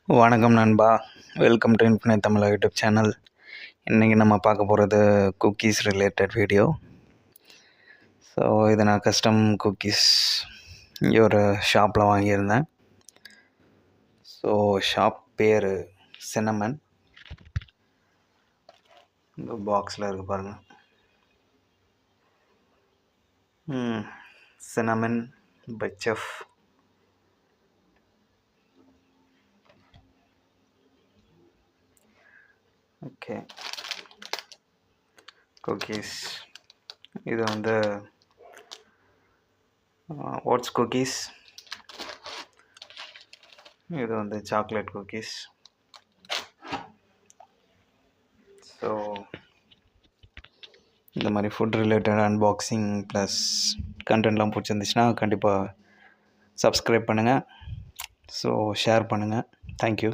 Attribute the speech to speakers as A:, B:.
A: வணக்கம் நண்பா. Welcome to infinite Tamizha YouTube channel. இன்றைக்கி நம்ம பார்க்க போகிறது குக்கீஸ் ரிலேட்டட் வீடியோ. ஸோ இது நான் கஸ்டம் குக்கீஸ் இங்கே ஒரு ஷாப்பில் வாங்கியிருந்தேன். ஸோ ஷாப் பேர் சின்னமன். இந்த பாக்ஸில் இருக்குது பாருங்கள். Cinnamon by chef. Okay, cookies இது வந்து ஓட்ஸ் குக்கீஸ், இது வந்து சாக்லேட் குக்கீஸ். ஸோ இந்த மாதிரி ஃபுட் ரிலேட்டட் அன்பாக்சிங் ப்ளஸ் கண்டென்ட்லாம் பிடிச்சிருந்துச்சுன்னா கண்டிப்பாக சப்ஸ்கிரைப் பண்ணுங்கள். ஸோ ஷேர் பண்ணுங்கள். தேங்க்யூ.